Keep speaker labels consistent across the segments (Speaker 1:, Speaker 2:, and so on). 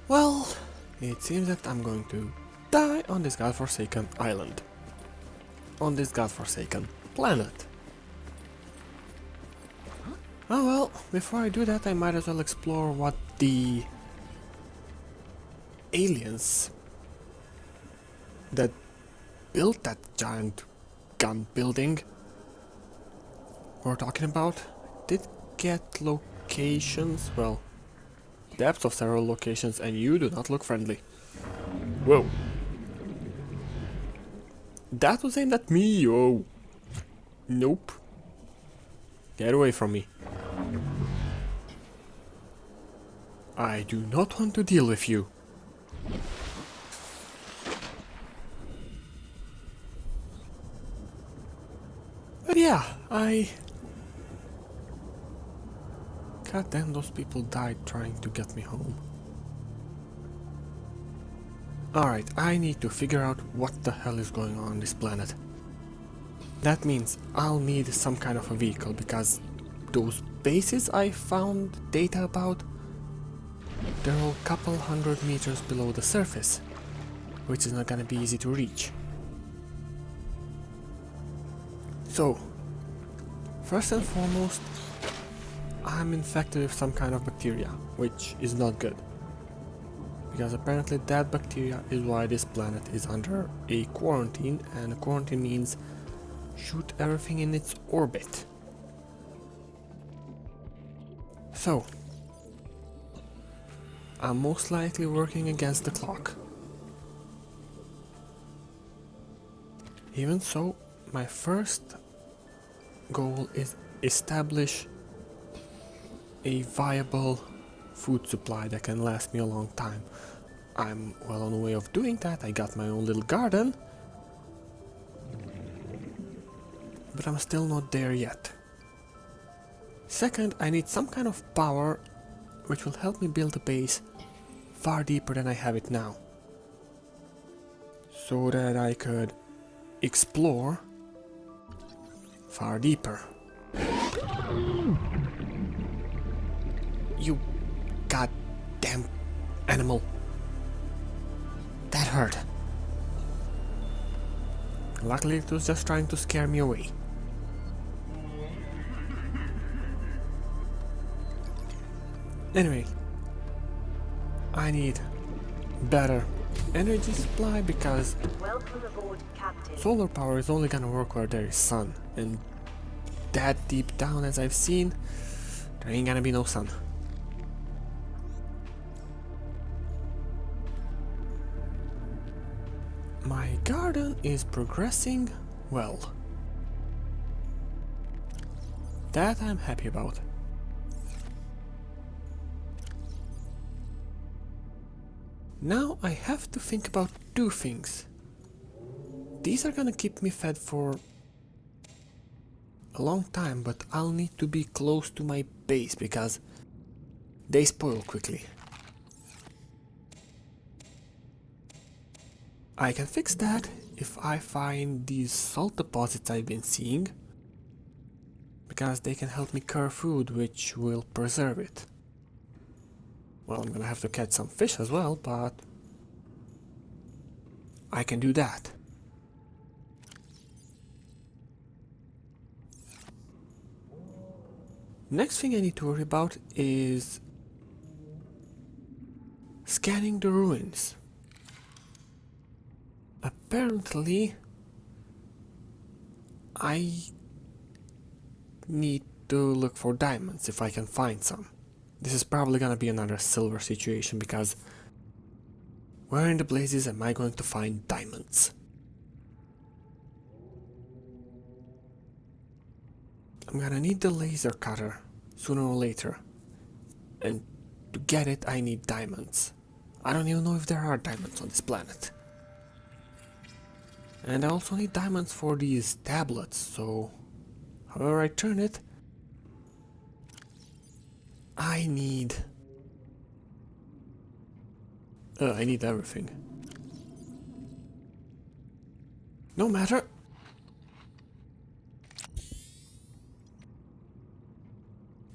Speaker 1: Well, it seems that I'm going to die on this godforsaken island. On this godforsaken planet. Oh well, before I do that I might as well explore what the aliens that built that giant gun building we're talking about. Did get locations, well, depths of several locations, and you do not look friendly. Whoa. That was aimed at me, oh. Nope. Get away from me. I do not want to deal with you. But yeah, God damn, those people died trying to get me home. Alright, I need to figure out what the hell is going on this planet. That means I'll need some kind of a vehicle, because those bases I found data about, they're all a couple 100 meters below the surface, which is not gonna be easy to reach. So, first and foremost, I'm infected with some kind of bacteria, which is not good. Because apparently that bacteria is why this planet is under a quarantine, and a quarantine means shoot everything in its orbit. So, I'm most likely working against the clock. Even so, my first goal is establish a viable food supply that can last me a long time. I'm well on the way of doing that. I got my own little garden, but I'm still not there yet. Second, I need some kind of power which will help me build a base far deeper than I have it now, so that I could explore far deeper. You goddamn animal. That hurt. Luckily it was just trying to scare me away. Anyway, I need better energy supply, because
Speaker 2: Welcome aboard, Captain.
Speaker 1: solar power is only gonna work where there is sun, and that deep down as I've seen, there ain't gonna be no sun. My garden is progressing well. That I'm happy about. Now I have to think about two things. These are gonna keep me fed for a long time, but I'll need to be close to my base because they spoil quickly. I can fix that if I find these salt deposits I've been seeing, because they can help me cure food, which will preserve it. Well, I'm gonna have to catch some fish as well, but I can do that. Next thing I need to worry about is scanning the ruins. Apparently, I need to look for diamonds if I can find some. This is probably gonna be another silver situation, because where in the blazes am I going to find diamonds? I'm gonna need the laser cutter sooner or later, and to get it I need diamonds. I don't even know if there are diamonds on this planet. And I also need diamonds for these tablets, so however I turn it, I need everything. No matter.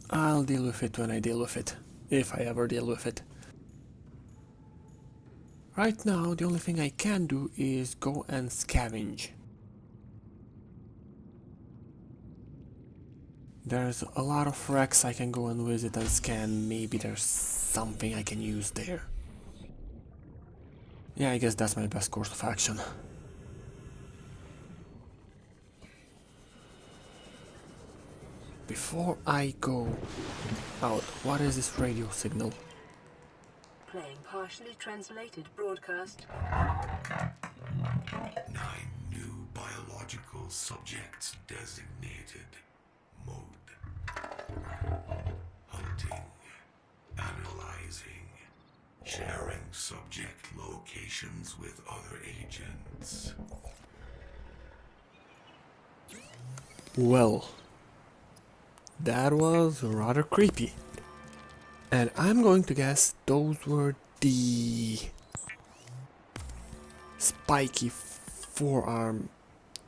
Speaker 1: I'll deal with it when I deal with it, if I ever deal with it. Right now, the only thing I can do is go and scavenge. There's a lot of wrecks I can go and visit and scan. Maybe there's something I can use there. Yeah, I guess that's my best course of action. Before I go out, what is this radio signal?
Speaker 2: Playing partially translated broadcast.
Speaker 3: 9 new biological subjects designated. Mode. Hunting. Analyzing. Sharing subject locations with other agents.
Speaker 1: Well, that was rather creepy. And I'm going to guess those were the spiky forearm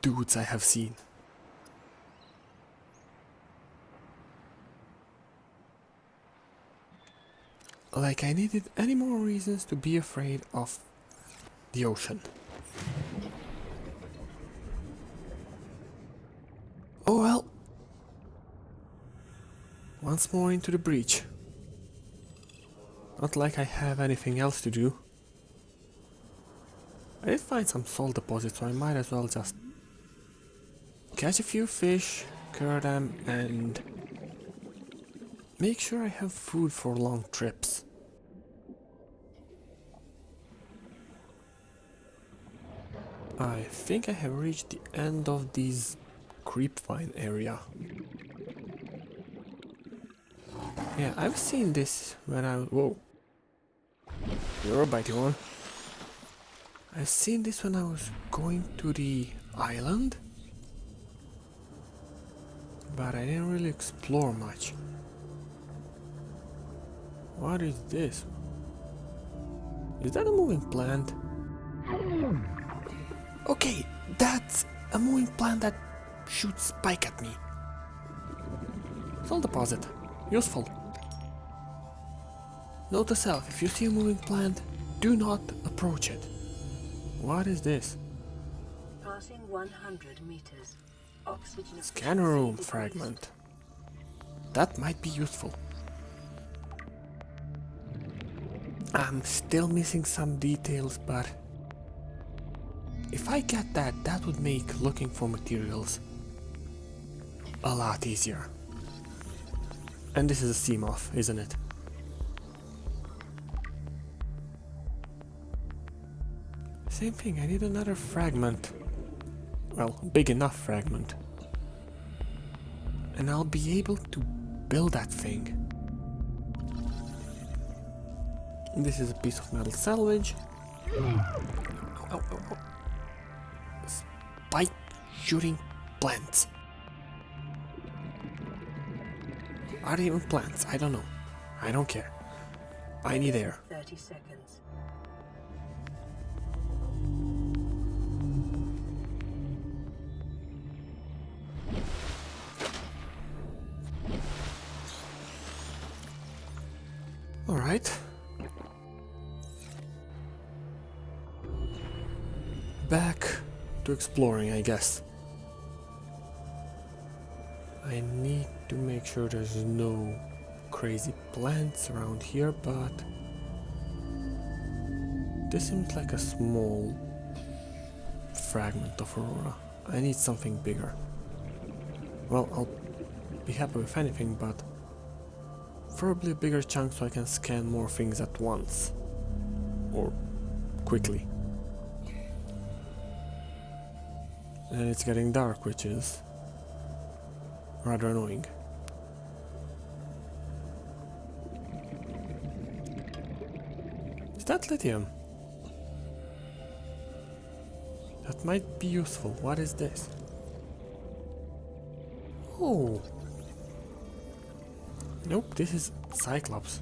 Speaker 1: dudes I have seen. Like I needed any more reasons to be afraid of the ocean. Oh well. Once more into the breach. Not like I have anything else to do. I did find some salt deposits, so I might as well just catch a few fish, cure them, and make sure I have food for long trips. I think I have reached the end of this creepvine area. Yeah, I've seen this when I... Whoa. You're a bitey one. I've seen this when I was going to the island, but I didn't really explore much. What is this? Is that a moving plant? Okay, that's a moving plant that shoots spike at me. Salt deposit. Useful. Note to self, if you see a moving plant, do not approach it. What is this?
Speaker 2: Passing 100 meters. Oxygen
Speaker 1: Scanner room
Speaker 2: efficiency
Speaker 1: fragment. That might be useful. I'm still missing some details, but if I get that, that would make looking for materials a lot easier. And this is a sea moth, isn't it? Same thing, I need another fragment. Well, big enough fragment. And I'll be able to build that thing. This is a piece of metal salvage. Ow, ow, ow, ow. Spike shooting plants. Are they even plants? I don't know. I don't care. I need air.
Speaker 2: 30 seconds.
Speaker 1: Alright. Back to exploring, I guess. I need to make sure there's no crazy plants around here, but this seems like a small fragment of aurora. I need something bigger. Well, I'll be happy with anything, but preferably a bigger chunk so I can scan more things at once. Or quickly. And it's getting dark, which is rather annoying. Is that lithium? That might be useful. What is this? Oh! Nope, this is Cyclops.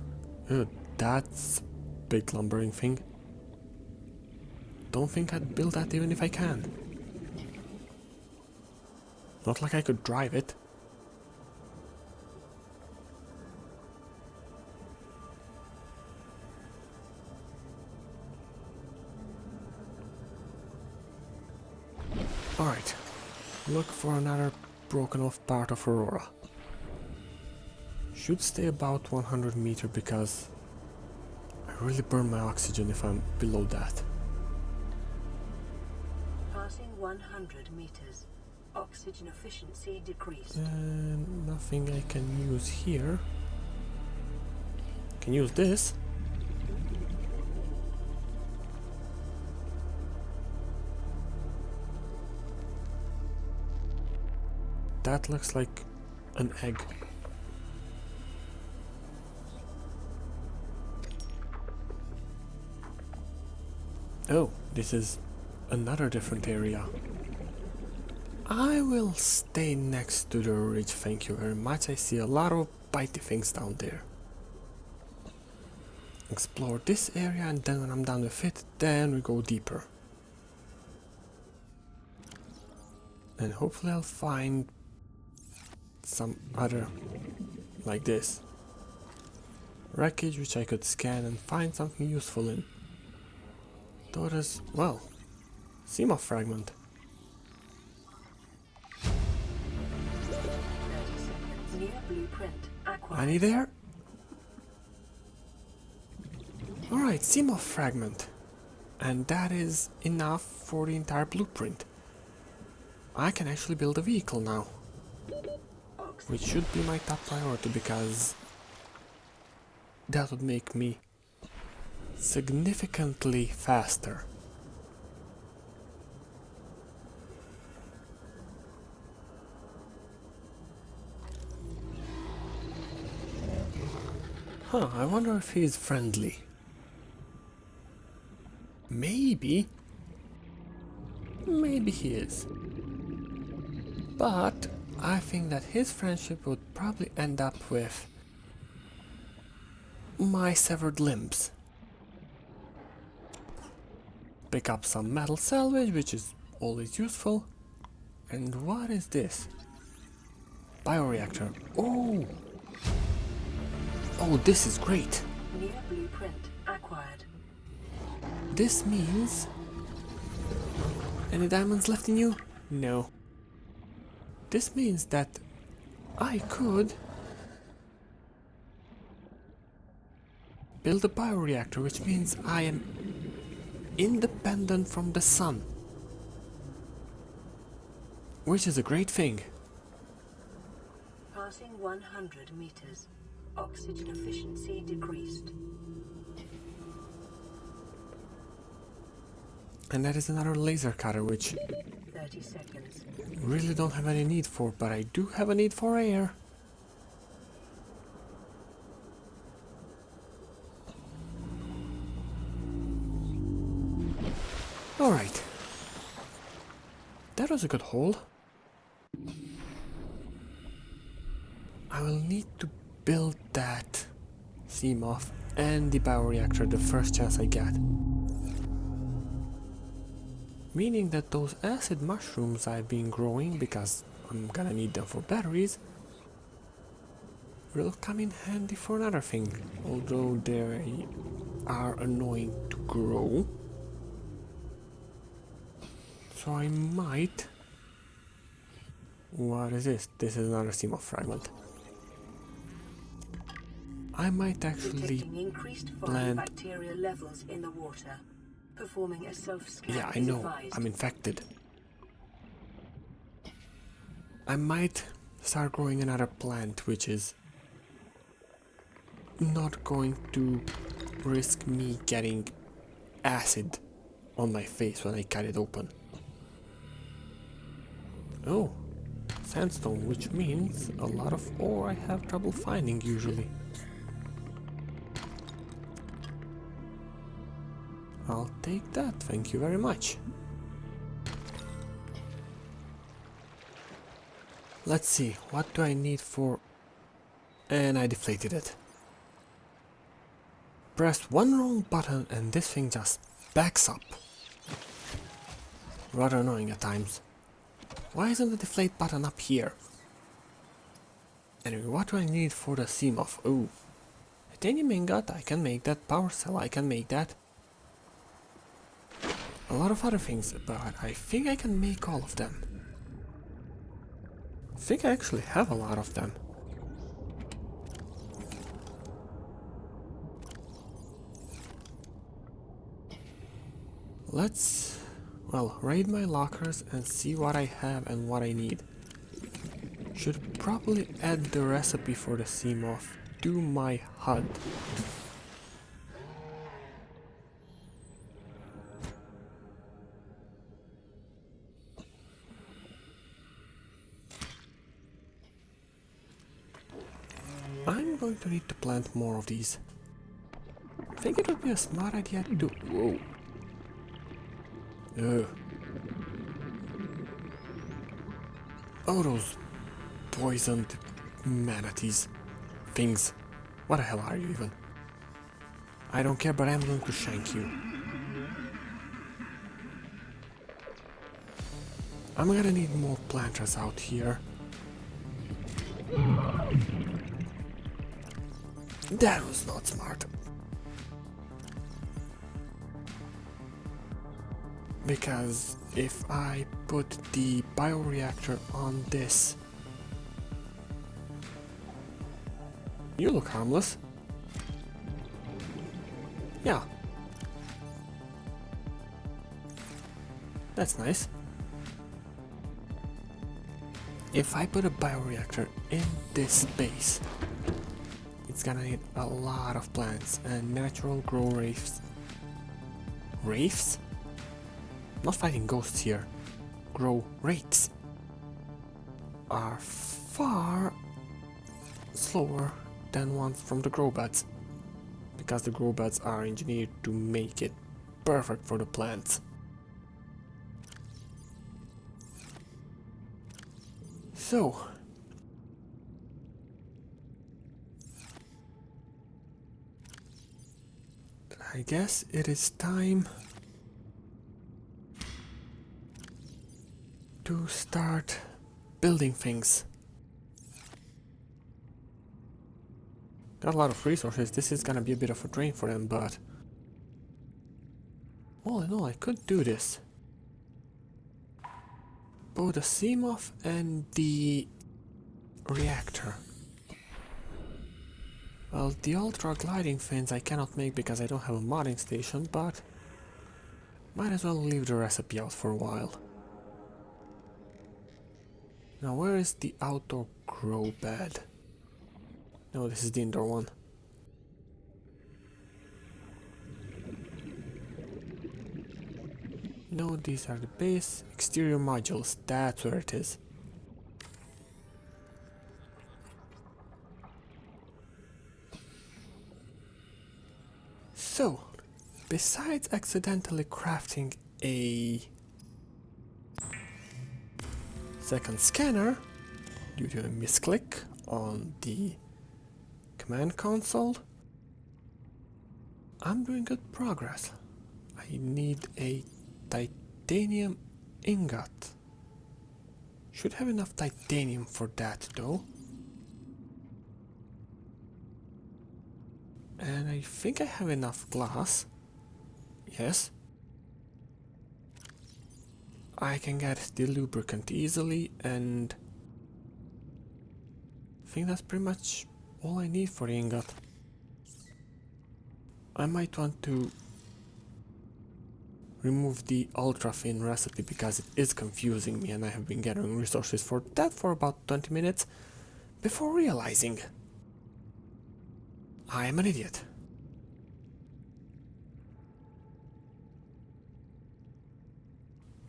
Speaker 1: Ugh, that's a big lumbering thing. Don't think I'd build that even if I can. Not like I could drive it. Alright, look for another broken off part of Aurora. Should stay about 100 meters because I really burn my oxygen if I'm below that.
Speaker 2: Passing 100 meters. Oxygen efficiency decreased.
Speaker 1: And nothing I can use here. Can use this. That looks like an egg. Oh, this is another different area. I will stay next to the ridge, thank you very much. I see a lot of bitey things down there. Explore this area and then when I'm done with it, then we go deeper. And hopefully I'll find some other like this. Wreckage which I could scan and find something useful in. Though there's, well, Seamoth fragment.
Speaker 2: 30 seconds. Near blueprint acquired.
Speaker 1: Any there? Alright, Seamoth fragment. And that is enough for the entire blueprint. I can actually build a vehicle now. Which should be my top priority because that would make me significantly faster. Huh, I wonder if he's friendly. Maybe. Maybe he is. But I think that his friendship would probably end up with my severed limbs. Pick up some metal salvage, which is always useful. And what is this? Bioreactor. Oh! Oh, this is great!
Speaker 2: Near blueprint acquired.
Speaker 1: This means... Any diamonds left in you? No. This means that I could build a bioreactor, which means I am independent from the sun. Which is a great thing.
Speaker 2: Passing 100 meters. Oxygen efficiency decreased.
Speaker 1: And that is another laser cutter, which
Speaker 2: 30 seconds.
Speaker 1: really don't have any need for, but I do have a need for air. Alright. That was a good haul. I will need to build that Seamoth and the bioreactor the first chance I get. Meaning that those acid mushrooms I've been growing, because I'm gonna need them for batteries, will come in handy for another thing. Although they are annoying to grow. So I might... What is this? This is another Seamoth fragment. I might actually
Speaker 2: Detecting increased foreign
Speaker 1: plant...
Speaker 2: bacteria levels in the water. Performing a self-scan
Speaker 1: Yeah, I
Speaker 2: is
Speaker 1: know.
Speaker 2: advised.
Speaker 1: I'm infected. I might start growing another plant which is not going to risk me getting acid on my face when I cut it open. Oh, sandstone, which means a lot of ore I have trouble finding usually. I'll take that, thank you very much. Let's see, what do I need for... And I deflated it. Press one wrong button and this thing just backs up. Rather annoying at times. Why isn't the deflate button up here? Anyway, what do I need for the Seamoth? Oh, titanium ingot, I can make that. Power cell, I can make that. a lot of other things, but I think I can make all of them. I think I actually have a lot of them. Let's, well, raid my lockers and see what I have and what I need. Should probably add the recipe for the sea moth to my HUD. I'm going to need to plant more of these. I think it would be a smart idea to... Whoa. Ugh. Oh, those poisoned manatees. Things. What the hell are you even? I don't care, but I'm going to shank you. I'm gonna need more planters out here. That was not smart. Because if I put the bioreactor on this... You look harmless. Yeah. That's nice. If I put a bioreactor in this space, it's gonna need a lot of plants and natural grow wraiths. Wraiths? Not fighting ghosts here. Grow wraiths are far slower than ones from the grow beds, because the grow beds are engineered to make it perfect for the plants. So, I guess it is time to start building things. Got a lot of resources. This is gonna be a bit of a drain for them, but all in all, I could do this. Both the sea moth and the reactor. Well, the ultra gliding fins I cannot make because I don't have a modding station, but might as well leave the recipe out for a while. Now, where is the outdoor grow bed? No, this is the indoor one. No, these are the base exterior modules. That's where it is. So, besides accidentally crafting a second scanner due to a misclick on the command console, I'm doing good progress. I need a titanium ingot. Should have enough titanium for that though. And I think I have enough glass. Yes. I can get the lubricant easily, and I think that's pretty much all I need for the ingot. I might want to remove the ultra thin recipe because it is confusing me, and I have been gathering resources for that for about 20 minutes before realizing I am an idiot.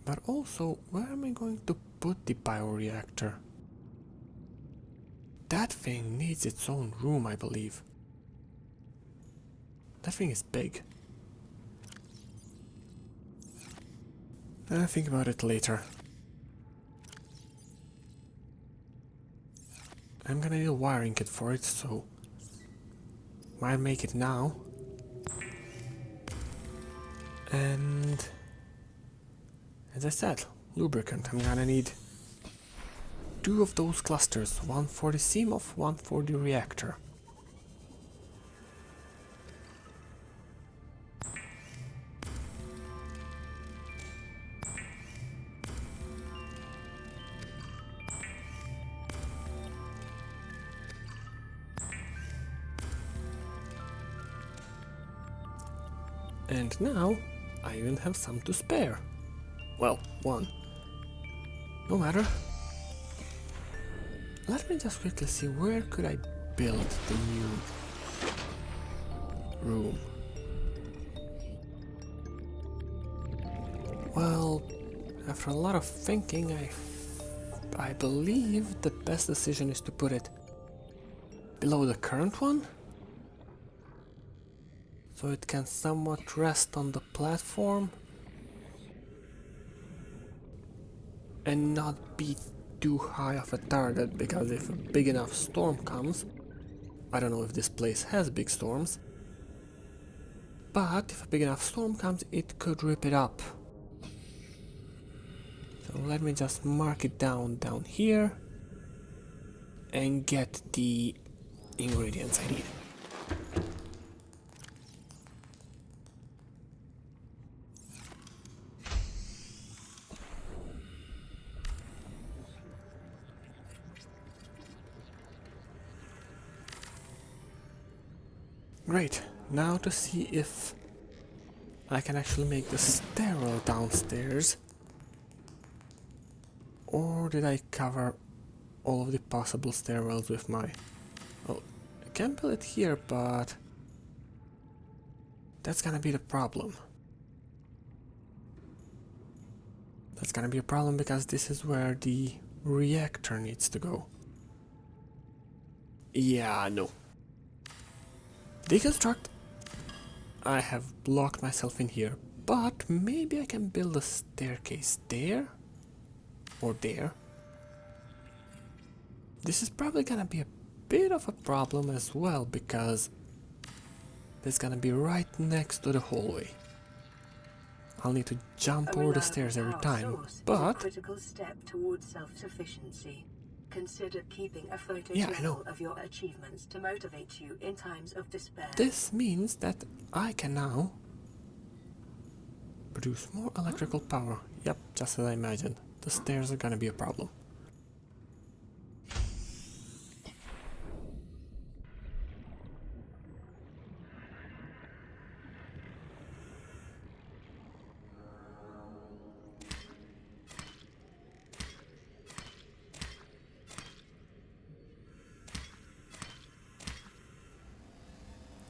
Speaker 1: But also, where am I going to put the bioreactor? That thing needs its own room, I believe. That thing is big. I'll think about it later. I'm gonna need a wiring kit for it, so might make it now. And as I said, lubricant. I'm gonna need 2 of those clusters, one for the sea moth, one for the reactor. And now I even have some to spare. Well, one. No matter. Let me just quickly see where could I build the new room. Well, after a lot of thinking, I believe the best decision is to put it below the current one, so it can somewhat rest on the platform and not be too high of a target, because if a big enough storm comes, I don't know if this place has big storms, but if a big enough storm comes, it could rip it up. So let me just mark it down here and get the ingredients I need. Great, now to see if I can actually make the stairwell downstairs. Or did I cover all of the possible stairwells with my... Oh, I can build it here, but that's gonna be the problem. That's gonna be a problem because this is where the reactor needs to go. Yeah, no. Deconstruct. I have blocked myself in here, but maybe I can build a staircase there. Or there. This is probably gonna be a bit of a problem as well, because it's gonna be right next to the hallway. I'll need to jump over the stairs every time, but
Speaker 2: a critical step towards self-sufficiency. Consider keeping a photo
Speaker 1: yeah, I know.
Speaker 2: of your achievements to motivate you in times of despair.
Speaker 1: This means that I can now produce more electrical power. Yep, just as I imagined. The stairs are gonna be a problem.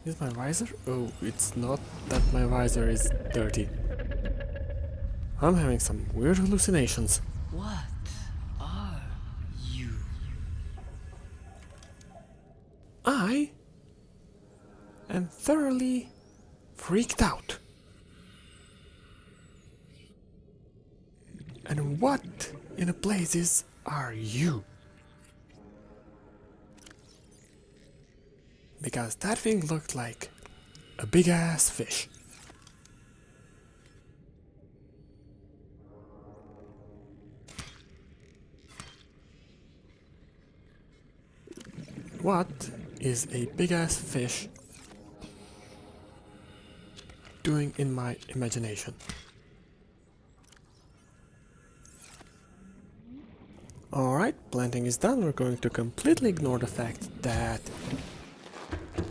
Speaker 1: Is my visor? Oh, it's not that my visor is dirty. I'm having some weird hallucinations.
Speaker 4: What are you?
Speaker 1: I am thoroughly freaked out. And what in the blazes are you? Because that thing looked like a big ass fish. What is a big ass fish doing in my imagination? Alright, planting is done. We're going to completely ignore the fact that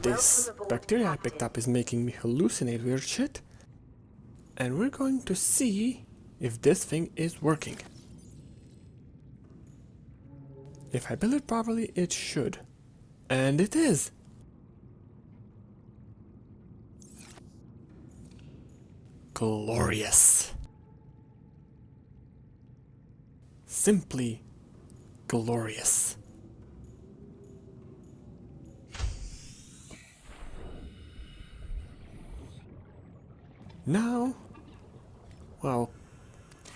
Speaker 1: this bacteria I picked up is making me hallucinate weird shit. And we're going to see if this thing is working. If I build it properly, it should. And it is! Glorious. Simply glorious. Now, well,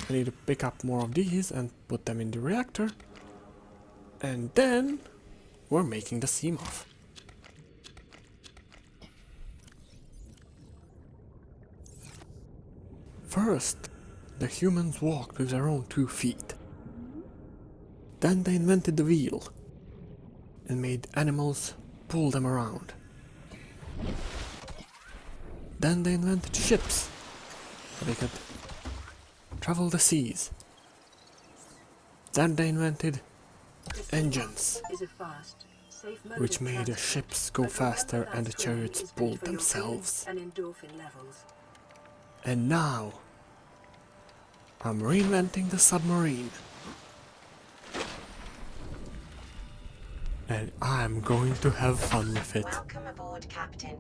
Speaker 1: I need to pick up more of these and put them in the reactor. And then we're making the seam off. First, the humans walked with their own 2 feet. Then they invented the wheel and made animals pull them around. Then they invented ships so they could travel the seas. Then they invented engines, which made the ships go faster and the chariots pulled themselves. And now I'm reinventing the submarine. And I'm going to have fun with it.
Speaker 5: Welcome aboard, Captain.